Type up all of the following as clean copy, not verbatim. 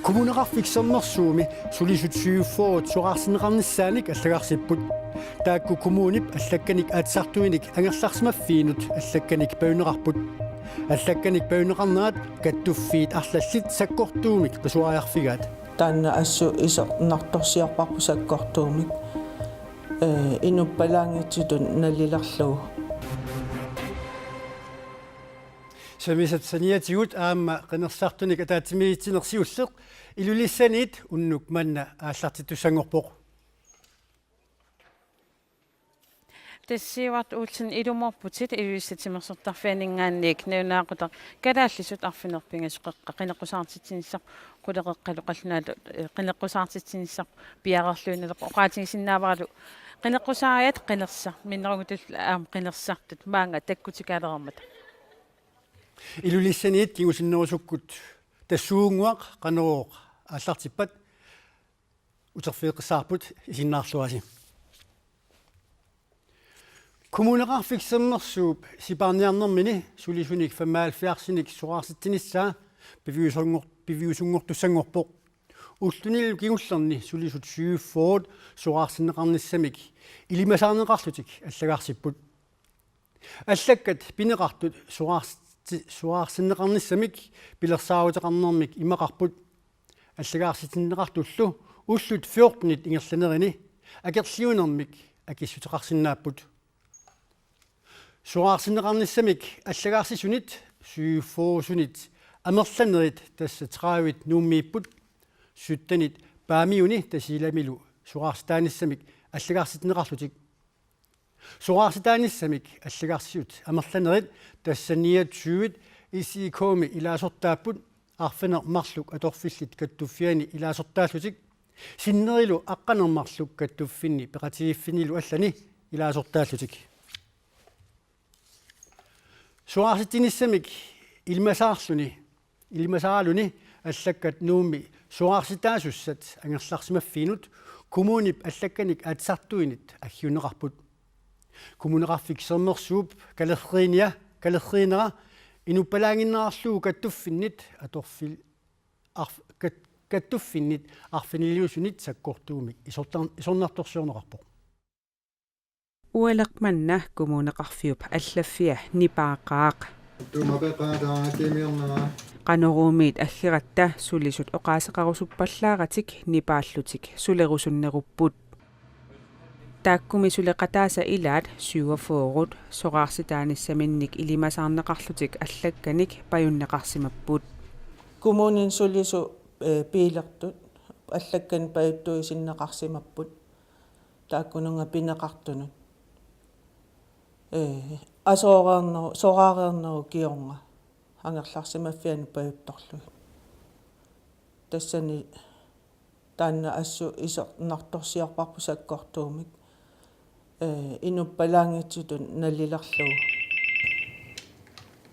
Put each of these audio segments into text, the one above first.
Kommuneqarfiksernersuumi sulisutsyuuffuut suqarsineqarnissaanik аллагарсиппут таакку коммунип аллакканик аатсартуиник ангерларсимаффиинут аллакканик паунеқарпут аллакканик паунеқарнерат каттуффиит арлаллит саккортуумик пасуариарфигаат таанна ассу исернарторсиарпарпу саккортуумик инуппалаангитсутун наллиларлугу самисат саниатигут аама qenersartunik ataatimiitsinersiulleq ilulissaniit unnuk manna ааллартитуссангорпоқ тассиуарт уутсин илуморпутит илуиссатимерсертарфианингаанниик неунаақута калааллисут арфинерпингасуқеққа қинеққусаартитсинissaq қулеқеққалу қаллунаалу қинеққусаартитсинissaq пиарерлуиналеқ оqaатигисиннааваралу қинеққусаариат қинерса миннеругутул аам қинерсартут маанга таккутикаалераммат илулиссаниит кигусиннерусуккут тассуунгуақ қанерооқ ааллартиппат утерфиеққисаарпут исиннаарлуаси kommuneqarfiksernersuup siparniarnermini sulisunik 75-sinik suqaarsittinisaa piviusungortussangorpoq уллунил кигуллерни сулисут сюуффоот суqaarsineqarnissamik илимасаарнеқарлутик аллагаарсиппут аллаккат пинеқартут суqaarsineqarnissamik пилерсааутеқарнермик имақарпут аллагаарситиннеқартуллу уллут 14 ингерланерини акерлиунермик акиссутеқарсинааппут суqaarsineqarnissamik аллагаарсисунит сюуффоосунит амерланерит тасса траавит нууммииппут суттанит паамиуни тасиламилу суqaarситааниссамик аллагаарситинеқарлутик суqaarситааниссамик аллагаарсисут амерланерит тассаниатсуит исикооми илаасортааппут арфинер марлук аторфиллит каттуффиани илаасортааллутик синнерилу аққанермарлук каттуффинни пеқатигиффинилу аллани илаасортааллутик суqaarситиниссамик илмасаарлуни аллаккат нуумми суqaarситаасуссат ангерларсимаффиинут коммунип аллакканик аатсартуинит аггиунеқарпут kommuneqarfiksernersuup kalерриинера инуппалаангиннерарлугу каттуффиннит аторфил каттуффиннит арфинилиусунит саккортуумик исорнарторсуорнеқарпоқ уалеқманна kommuneqarfiup аллаффиа нипаақаақ qanoruumiit аггератта сулисут оqaасеқарусуппаллааратик нипааллутик сулерусуннеруpput тааккуми сулеқатааса илаат сюафоорут соqaarситааниссаминник илимасаарнеқарлутик аллакканик паюннеқарсимаппут коммунин сулису пиилертут аллаккан паюттуисиннеқарсимаппут тааккунунга пинеқартунут соqaareerneru киорнга ангерларсимаффиани паютторлуи тассани таанна ассу исернарторсиарпарпу саккортуумик инуппалаангитсутун наллиларлугу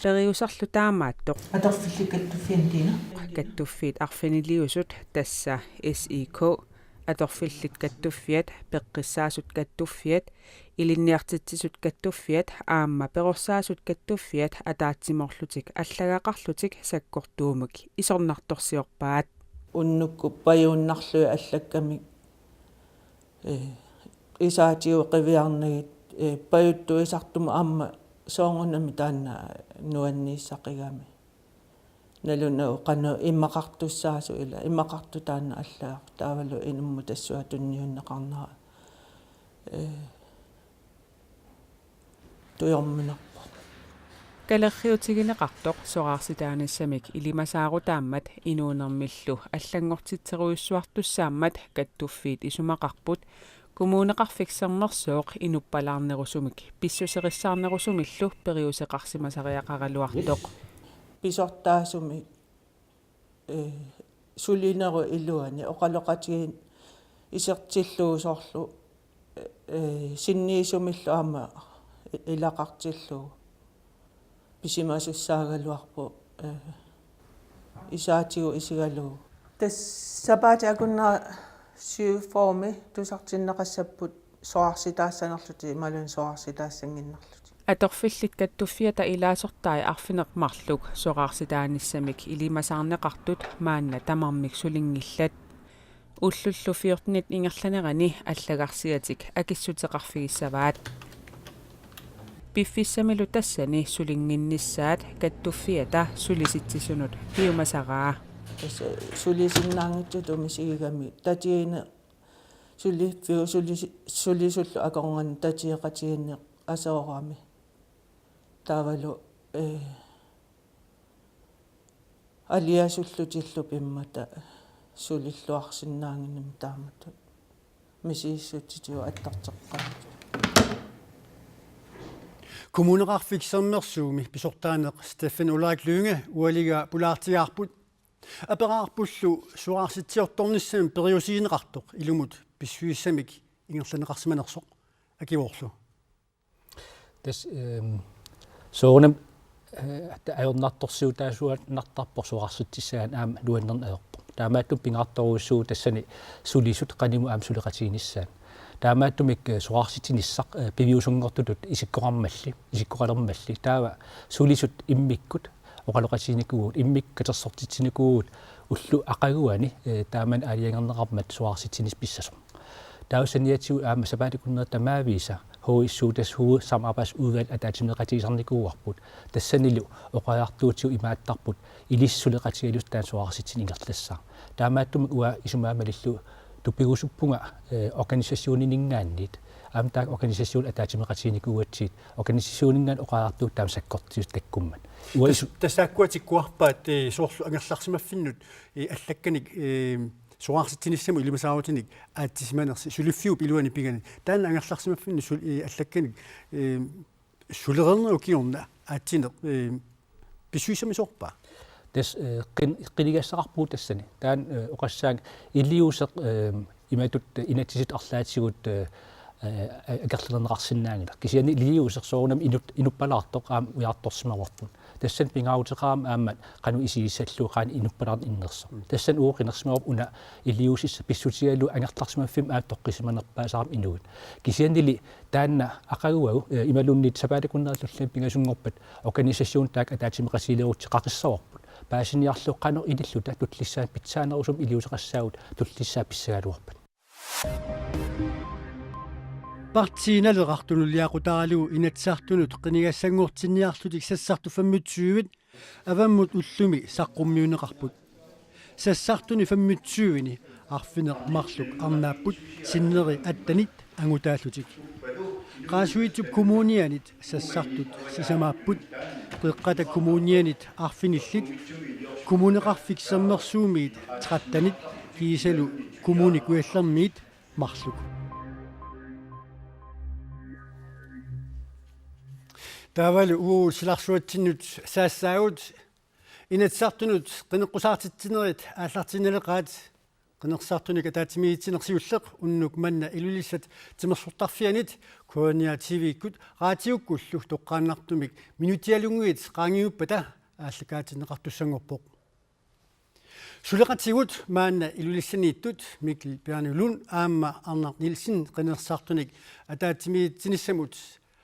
периусарлу таамааттоқ аторфилликаттуффиантина каттуффиит арфинилиусут тасса SEK аторфиллик каттуффиат пеққиссаасут каттуффиат илинниартитсисут каттуффиат аама перорсаасут каттуффиат атаатсиморлутик аллагаақарлутик саккортуумик исорнарторсиорпаат уннукку паюуннарлуи аллаккамик исаатиу қивиарнагит паюттуисартума аама соongунами таанна нуаннииссақигами налунау қано иммақартуссаасу ила иммақарту таанна аллаа таавалу инумму тассуа тунниуннеқарнера туйорминерпо калерриутигинеқартоқ соqaarситааниссамик илимасаарутааммат инуунермиллу аллангортитсеруйуссуартуссааммат каттуффиит исумақарпут kommuneqarfiksernersooq inuppalarnerusumik pissусериссаарнерусумиллу периусеқарсимасариақаралуартоқ писортаасуми сулинеру илуани оқалоқатигин исертиллуусоорлу синниисумиллу аама илақартиллуу писимасуссаагалуарпу исаатигу исигалуу тассапаатиакуннера сюуформи тусартиннеқассаппут соарситаассанерлути малун соарситаассангиннерлути Atorfillit kattufiata ilaasortai arfinermarluk soqarsitaanissamik ilimasaarneqartut maanna tamarmik sulingillat ullullufiortnit ingerlanerani allagarsiatik akissuteqarfigissavaat piffissamilu tassani sulinginnissaat kattufiata sulisittisunut piumasaraa sulisinnaangittu tumisigami tatiine sulisullu akorngan tatieqatiinne asoorami taavalu aliasullutillu pimmata sulilluarsinnaanginnam taamata misiissutitiu attarteqqamat kommuneqarfiksernersuumi pisortaaneq Steffen Ulrik Lynge ualiga pulaartigaarput aperaarpullu suarsitiortornissam periusiineqartoq ilumut pissuissamik ingerlaneqarsimanersoq akivorlu des soonam ajornartorsuutaasuat nartarpor suqarsutissaan aam luannern aerpo taamaattum pingaartoruussuu tassani sulisut qanimu aam suleqatiinissaan taamaattumik suqarsitinnissaq piviusungortutut isikkoqalermalli taava sulisut immikkut oqaloqatiinikuut immikkatersortitsinikuut ullu aqaguani taaman aliangerneqarmat suqarsitinis pissasoq tausaniatiu aama sapaatikunner tamaavisa hoissuutas huu samarbejdsudvalg ataatimneqatiisarnikuuarput tassanilu oqajartuutiu imaattarput ilissuleqatialus taan suqarsitiniingerlassаа taamaattumik ua isumaamalillu tupigusuppunga organisasioniningaannit amtaak organisation ataatimneqatiinikuuatsiit organisationinngaan oqajartuut taam sakkortius takkumman тассааккуатиккуарпаат соорлу ангерларсимаффиннут аллакканик суаарситсинissаму илимасааруутиник аатсисиманерси сулиффиуп илуани пигани таана ангерларсимаффинну аллакканик сулерернеру киорна аатсинеқ писсуисамисорпаа des qiligassaqarpuu tassani taan oqassaang illiuseq imatut inatsisit arlaatigut agerlerneqarsinnaangila kisiani illiuseq soorunam inuppalaartoq aam ujaartorsimavorpun tassan pingaauteqaam aammat qanu isiissallu qaan inuppalaarn innersa tassan uuqinersimarup una illiusissa pissutialu angerlarsimaffim aat toqqisimanerpaa saaram inuut kisianili taanna aqaguagu imalunnit sapaatikunnerlullan pingasungorpat organisation taak ataatimeqasiilerutti qaqissavorput paasiniarlu qanu ililluta tutlissaan pitsaanerusum iliuseqassaagut tullissaa pissagaluarpat партииналеқартунуллиақутаралугу инатсаартунут қинигассангууртинниарлутик сассарту 25 аваммут уллуми саққуммиунеқарпут сассартуни 25-ни арфинеқ марлук арнааппут синнери аттанит ангутааллутик qaasuitup kommunianit sassartut sisamaapпут qeqqata kommunianit arfinillit kommuneqarfiksernersuumiit trattanit kiisalu kommunikuallermiit marluk таавалу уу силарсуатсиннут саассаагут инатсартунут qinеққусаартитсинерит ааллартинналеқаат qinерсаартуник атаатимиитсинерсиуллеқ уннук манна илулиссат тимерсортарфианит куаниа тивиккут раатиуккуллу тоққааннартумик минутиалунгуит qaangiupпата ааллакаатинеқартуссангорпоқ сулеқатигут маанна илулиссанииттут микл пианулун аама арнар нилсин qinерсаартуник атаатимиитсиниссамут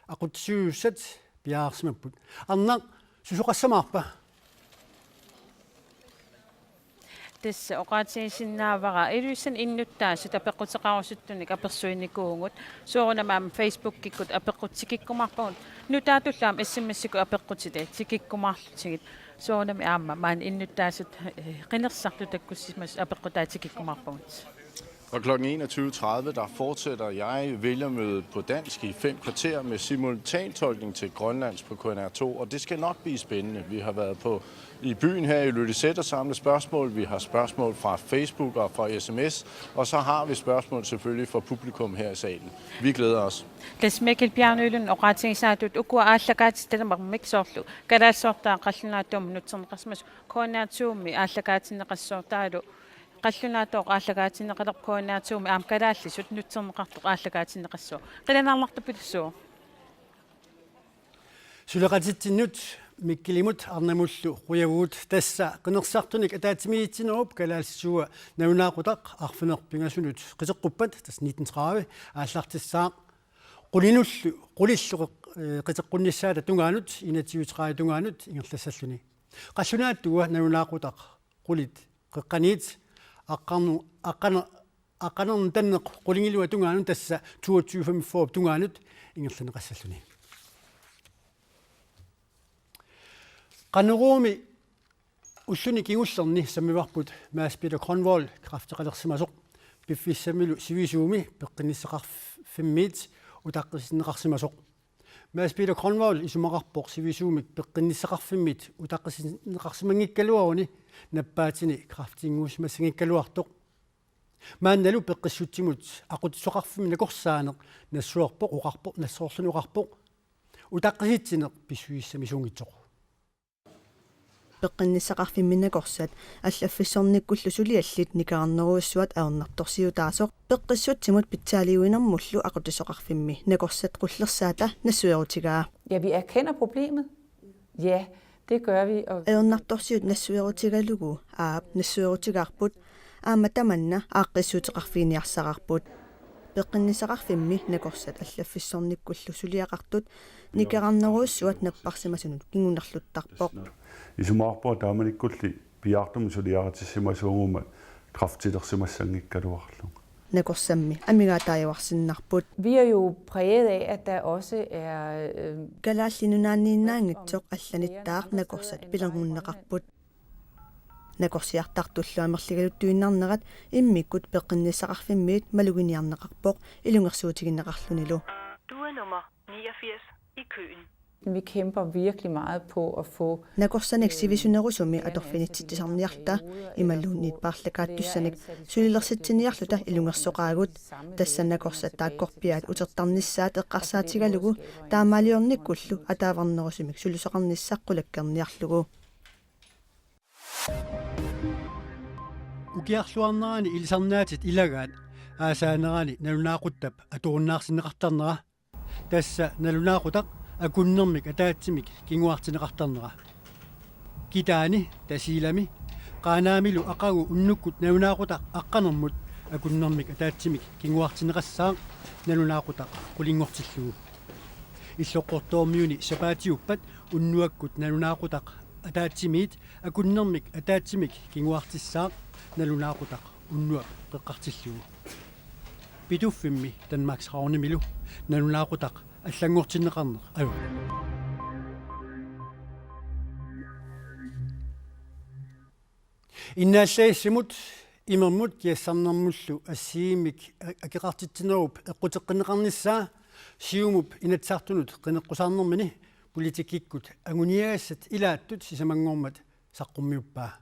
aqutsiussat piaarsimapput arnaq susuqassamaarpa тасса оqaatigisinnaavara илуиссан иннуттаасут апеққутеқарусуттуник аперсуинникуугут соорунамаама Facebook киккут апеққутсикиккумарпагут нутаатуллаам SMS-сику апеққутите тикиккумаарлутигит соорунами аама маан иннуттаасут qinерсарту таккуссимас апеққутаатикиккумарпагут. Og kl. 21.30 der fortsætter jeg vælgermødet på dansk i 5 kvarter med simultantolkning til grønlandsk på KNR2, og det skal nok blive spændende. Vi har været i byen her i Ilulissat og samlet spørgsmål. Vi har spørgsmål fra Facebook og fra SMS, og så har vi spørgsmål selvfølgelig fra publikum her i salen. Vi glæder os. Tasmekil pianulun oqaatigisaatut ukua aallakaatitalamarmiksoorlu kalaasortaa qallunaatuum nutserneqarsimas KNR2mi aallakaatineqassoortaalu qallunaatoq aallakaatineqalaq KNR2mi aam kalaallisut nutserneqartoq aallakaatineqassoo qilanarlartupillussuu сулеқатитсиннут миккилимут арнамуллу қуявуут тасса қинерсартуник атаатимиитсинеруп калаалсуа навунаақутақ арфинерпингасунут қисеққуппат тас 1930 ааллартиссаа qulinullu qulilluq qiteqqunnissaata tungaanut inatiutraa tungaanut ingerlassalluni qassunaattuga nanunaaqutaq qulit qeqqaniit aqanerun tanneq qulingilua tungaanut tassa 22 tungaanut ingerlaneqassalluni qaneruumi ulluni kingullerni sammivarput Mads Peter Kronvold krafteqalersimasoq piffissamilu sivisuumi peqqinnisseqarfimmiit utaqqisineqarsimasoq Mads Peter Kronvold isumaqarpoq sivisuumik peqqinnisseqarfimmit utaqqisineqarsimangikkaluaruni nappaatini kraftinguusmassangikkaluartoq maannalu peqqissutsimut aqutsoqarfimmi nakorsaaneq nassuarpoq uqarpoq nassoorluni uqarpoq utaqqisitsineq pissuissamisungitsoq peqqinnisseqarfimminakorsat аллаффиссорниккуллу сулиаллит никаарнеруиссуат аернартторсиутаасоқ пеққиссутсимут питсаалиуинэрмуллу aqutissoqarfimmi накорсат qullersaata нассуерутигаа. Ja, vi erkender problemet. Ja, det gør vi. Aernartorsiut nassуерутигалугу аап нассуерутигарпут ааматаманна ааққиссутеқарфиниарсақарпут пеққиннисеқарфимми накорсат аллаффиссорниккуллу сулиақартут никаарнеруиссуат наппарсимасунут кингунерлуттарпоқ исумаарпоо тааманиккулли пиаартум сулиаратиссимасуугума крафтилерсимассангиккалуарлу накорсамми амигаатаажаварсиннарпут. Vi er jo præget af, at der også er галааллинунааннииннаангитсоқ алланиттаақ накорсат пилангуннеқарпут накорсиартартуллу амерлигалуттуиннарнерат иммиккут пеққиннисеқарфиммиит малугиниарнеқарпоқ илунгерсуутигиннеқарлунилу. Du er nummer 89 i køen. vi kæmper virkelig meget på at få накорсанек сивисунерусуми аторфинитситисарниарта ималлуунниит paarlakaattussanik сулилерситсиниарлута илунгерсоqaagut тассанакорсат тааккорпиаат утертарнissaат эққарсаатигалугу таамаалиорниккуллу атааварнерусумик сулусоқарниссаққулаккерниарлугу укиарлуарнерани илисарнаатит илагаат аасаанерани налунаақуттап атуурнаарсинеқартарнера тасса налунаақутақ акуннэрмик атаатсимик кингуартинеқартарнера китаани тасилами qaaнаамилу ақагу уннуккут налунаақутақ аққанермут акуннэрмик атаатсимик кингуартинеқассаа налунаақутақ qulingortillугу иллоққортоормиуни сапаатиуппат уннуаккут налунаақутақ атаатсимиит акуннэрмик атаатсимик кингуартиссаа налунаақутақ уннуак қеққартиллугу питуффимми Danmarks равнемилу налунаақутақ аллангортиннеқарнеқ ау иннааллаиссимут имермут киассарнэрмуллу ассиимик акеқартитсинеруп эққутеққинеқарниссаа сиумуп инатсаартунут қинеққусаарнэрмини политикиккут агуниаассат илааттут сисамангормат саққуммиуппаа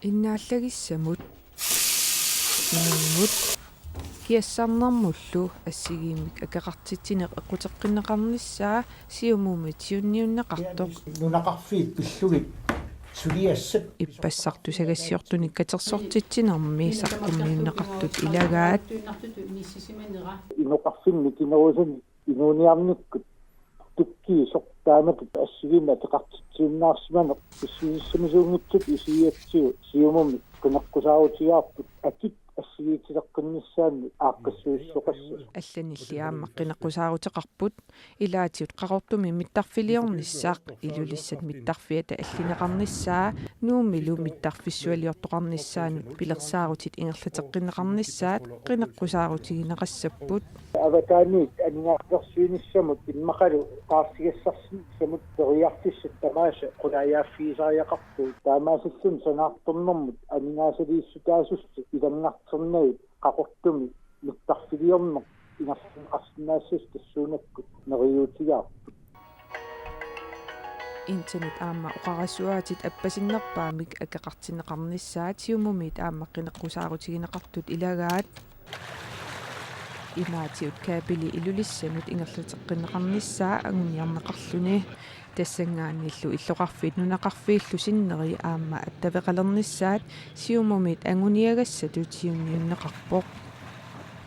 иннааллагиссамут имермут киассарнэрмуллу ассигиимик акеқартитсинеқ эққутеққинеқарниссаа сиумуумит сиунниуннеқартоқ нунақарфиит пиллугит сулиассат иппассартусагассиортуник катерсортитсинерми саққуммиуннеқартут илагаат иноқарфинни кинерусани инуниарниккут тукки сортаамат ассигима теқартитсииннаарсиманеқ иссииссамисуунгитсут исииатсиу сиумуми кинеққусаарутиаарпут акит ассигиитилеққиннissaanни ааққиссуиссоқассус алланиллиаама қинеққусаарутеқарпут илаатиут қақортуми миттарфилиорниссаақ илулиссат миттарфиата аллинеқарниссаа нуумилу миттарфиссуалиортоқарниссаанут пилерсаарутит ингерлатеққинеқарниссаат қинеққусаарутигинеқассаппут аватаани анигааққерсуиниссамут иммақалу қаарсигассарсин самут периартиссат тамааса қунаяаффиисариақарпу таамаасиллун санаарторнэрмут анигаасалииссутаасусси илангаартернагит қақортуми миттарфилиорнеқ инарсинқарсинаассас тассуунаккут нериуутигаарпут интернет аама оқарассуаатит аппасиннерпаамик акеқартинеқарниссаат сиумумит аама қинеққусаарутигинеқартут илагаат имаатиут каапили илулиссанут ингерлутеққинеқарниссаа агуниарнеқарлуни тассангаанниллу иллоқарфит нунақарфииллу синнери аама аттавеқалерниссаат сиумумит агуниагассатут сиунниуннеқарпоқ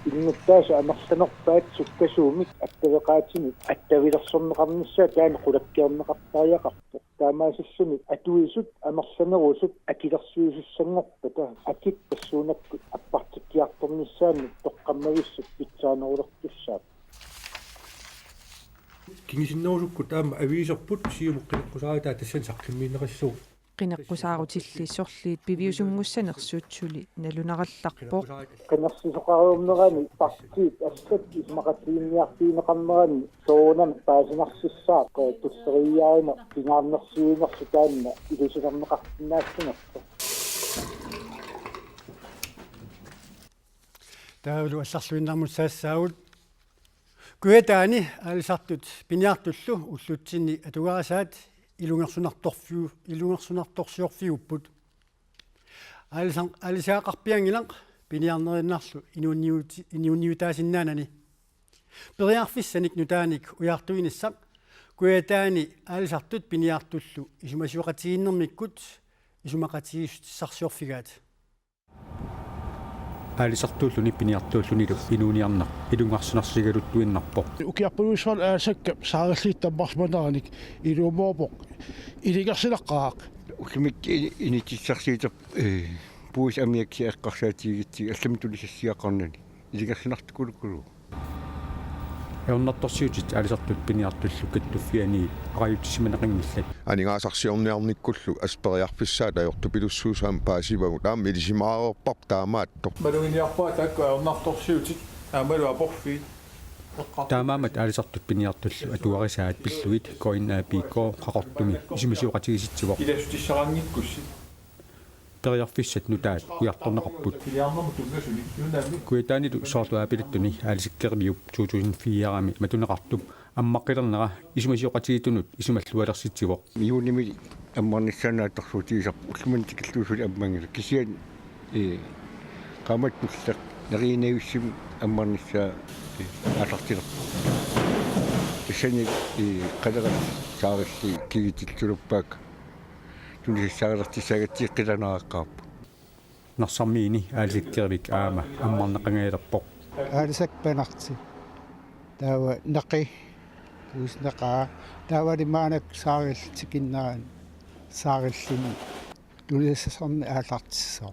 иннуттааса амерланерпаат суккасуумик аттавеқаатимик аттавилерсорнеқарниссаа таана қулаккиорнеқартариақарпоқ таамаасиссуник атуисут амерланерусут акилерсуисуссангорпата акит тассуунаккут аппартиккиарторнissaanни тоққаммагиссут питсаанерулертуссаап кингисиннерусукку таама авиисерпут сиумуккинеққусаарита тассан саққиммииннеқассуу qinaqqusaarutillii sorliit piviusunngussanersuutsuli nalunarallарпоq qinnersisoqaruumnerani partiit assat ismaqatiinniartiineqarnerani soonam paasinerсissaaq tusseriaarina pingaarnersiuingersu taanna ilusinerneqartinnaassunertu таавлу алларлуиннармут саассаагут куятаани алисартут пиниартуллу уллутсинни атугарасаат илунгерсунарторсиорфиуппут алисаақарпиангилақ пиниарнериннарлу инуунниутаасиннаанани периарфиссаник нутааник уяартуиниссақ куятаани алисартут пиниартуллу исумасуақатигиннэрмиккут исумақатигиссарсиорфигаат алисартууллуни пиниартууллунилу инууниарнар илунгарсунарсигалуттуиннарпо укиарпулуссуал аасакка саарерлииттаммарсманааник илуумоопоқ илигерсилаққаақ уллумикки инитиссарсиитер пуус амиакси эққарсаатигитсиг алламтулисассиақарнани илигерсинартукулуккулу эорнарторсиутит алисартут пиниартуллу каттуффиани ариутсиманеқингиллат анигаасарсиорниарниккуллу аспериарписсаа таёртупилуссуусаам паасивагу таама илисимаарерпарп таамааттор малугиниарпаа таакку эорнарторсиутит аамалу апорфи таамаамат алисартут пиниартуллу атуарисаат пиллуит коиннаапииккоо қақортуми исимисиоқатигиситсивоқ илассутиссарангиккусси периарфиссат нутаат уярторнеқарпут куятаанилу соорлуаапилаттуни алисиккермиуп 2004-арами матунеқартуп аммаққилернера исумасиоқатигитунут исумаллуалерситсивоқ миуними аммарниссаанаатторсуутигисар уллуман тикиллуусули аммангила кисиан qaamattullaq nariinayussum аммарнissaa аалартилер исани qalerат саарилли кигитиллулуппаак тунисаагартисаагатсиққиланааққарпу нарсармиини аалисиккервик аама аммарнеқангаилерпоқ аалисакпанарти таава нақи уснақаа таавалимаанак саариллтикиннаан саариллини тунисаасарни аалартиссоо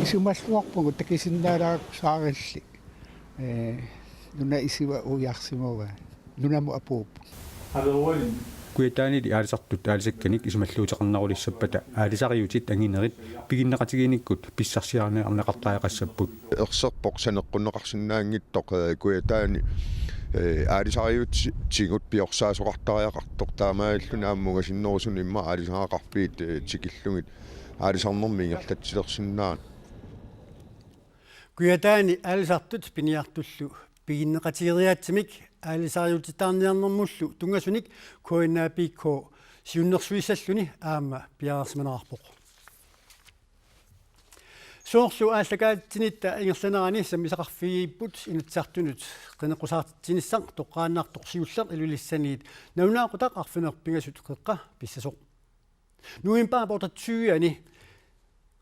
исумаллуарпугу такисиннаалаак саарилли нуна исива уярсимова нунаму апууп алеруалин куятаанили аалисартут аалисакканик исумаллуутеқарнарулиссаппата аалисариутит ангинерит пигиннеқатигиниккут писсарсиарнеқартаақассаппут ерсерпоқ санеққуннеқарсинаангиттоқ куятаани аалисариут тигут пиорсаасоқартариақартоқ таамааллуна аммуга синнерусун имма аалисаақарпиит тикиллугит аалисарнэрмингерлатсилерсиннаан куятаани аалисартут пиниартуллу пигиннеқатигириаатсимик аалисариутитаарниарнэрмуллу тунгасуник коиннаапикко сиуннэрсуиссаллуни аама пиаарсманаарпоқ соорлу ааллакаатсинитта ингерланерани саммисақарфигииппут инатсаартунут қинеққусаартитсиниссақ тоққааннаартоқ сиуллер илулиссаниит навнаақутақ арфинерпигасут қеққа писсасоқ нуимпаа портатсуиани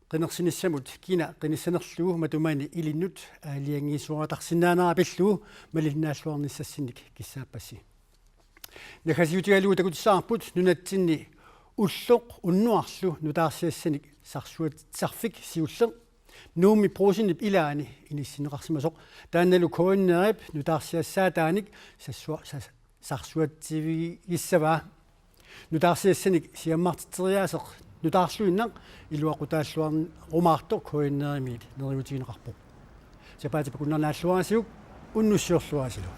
qinерсиниссамут кина qinissанерлугу матумаани илиннут аалиангиисуаратарсинаанаа пиллугу малиннааллуарниссассиник киссааппаси нахасиутигалугу такутиссаарпут нунатсинни уллоқ уннуарлу нутаарсиассаник сарсуатсарфик сиуллер нууми просинип илаани иниссинеқарсимасоқ таанналу коиннерип нутаарсиассаатааник сарсуатсивигиссаваа нутаарсиассаник сиаммартитсериаасеқ нутаарлуиннақ илуақутааллуарни румаарто коиннеримиит нериутигинеқарпоқ сапаатипа куннернааллуарасиук уннуссиорлуарасилу